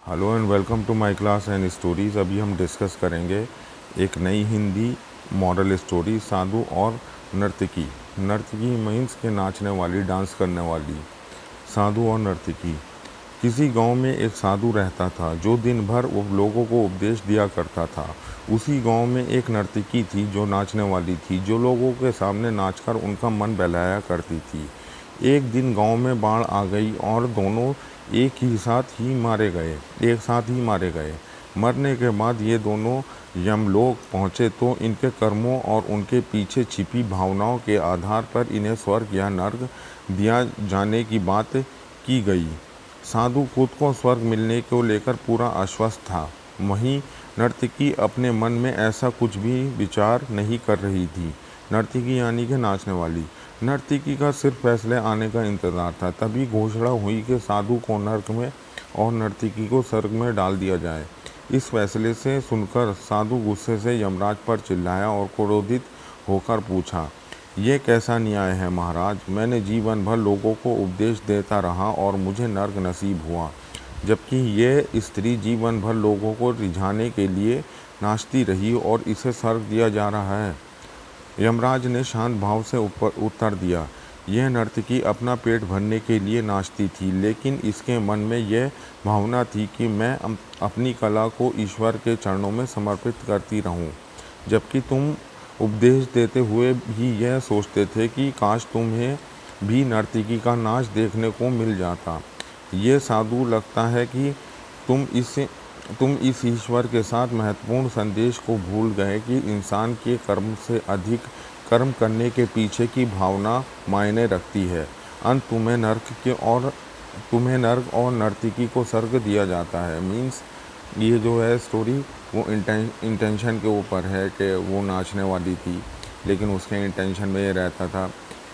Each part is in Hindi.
Hello and welcome to my class and stories. अभी हम डिस्कस करेंगे एक नई हिंदी मॉडल स्टोरी, साधु और नर्तकी। नर्तकी मीन्स के नाचने वाली, डांस करने वाली। साधु और नर्तकी। किसी गांव में एक साधु रहता था जो दिन भर वो लोगों को उपदेश दिया करता था। उसी गांव में एक नर्तकी थी जो नाचने वाली थी, जो लोगों के सामने नाचकर उनका मन बहलाया करती थी। एक दिन गांव में बाढ़ आ गई और दोनों एक साथ ही मारे गए। मरने के बाद ये दोनों यमलोक पहुँचे तो इनके कर्मों और उनके पीछे छिपी भावनाओं के आधार पर इन्हें स्वर्ग या नर्क दिया जाने की बात की गई। साधु खुद को स्वर्ग मिलने को लेकर पूरा आश्वस्त था। वहीं नर्तकी अपने मन में ऐसा कुछ भी विचार नहीं कर रही थी। नर्तकी यानी कि नाचने वाली। नर्तकी का सिर्फ फैसले आने का इंतज़ार था। तभी घोषणा हुई कि साधु को नर्क में और नर्तकी को स्वर्ग में डाल दिया जाए। इस फैसले से सुनकर साधु गुस्से से यमराज पर चिल्लाया और क्रोधित होकर पूछा, ये कैसा न्याय है महाराज? मैंने जीवन भर लोगों को उपदेश देता रहा और मुझे नर्क नसीब हुआ, जबकि ये स्त्री जीवन भर लोगों को रिझाने के लिए नाचती रही और इसे स्वर्ग दिया जा रहा है। यमराज ने शांत भाव से उत्तर दिया, यह नर्तकी अपना पेट भरने के लिए नाचती थी, लेकिन इसके मन में यह भावना थी कि मैं अपनी कला को ईश्वर के चरणों में समर्पित करती रहूं। जबकि तुम उपदेश देते हुए भी यह सोचते थे कि काश तुम्हें भी नर्तकी का नाच देखने को मिल जाता। ये साधु लगता है कि तुम इस ईश्वर के साथ महत्वपूर्ण संदेश को भूल गए कि इंसान के कर्म से अधिक कर्म करने के पीछे की भावना मायने रखती है। तुम्हें नर्क और नर्तकी को स्वर्ग दिया जाता है। मीन्स ये जो है स्टोरी वो इंटेंशन के ऊपर है कि वो नाचने वाली थी, लेकिन उसके इंटेंशन में ये रहता था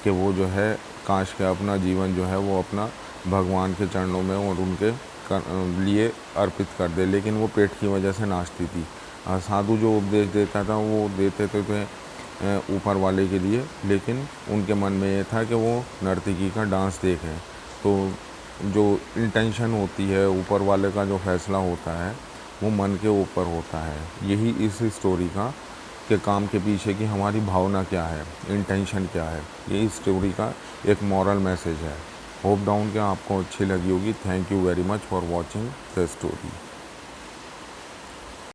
कि वो जो है काश के अपना जीवन जो है वो अपना भगवान के चरणों में और उनके लिए अर्पित कर दे, लेकिन वो पेट की वजह से नाचती थी। साधु जो उपदेश देता था वो देते थे ऊपर वाले के लिए, लेकिन उनके मन में ये था कि वो नर्तकी का डांस देखें। तो जो इंटेंशन होती है, ऊपर वाले का जो फैसला होता है वो मन के ऊपर होता है। यही इस स्टोरी का के काम के पीछे की हमारी भावना क्या है, इंटेंशन क्या है, ये इस स्टोरी का एक मॉरल मैसेज है। होप डाउन कि आपको अच्छी लगी होगी। Thank you very much for watching the story.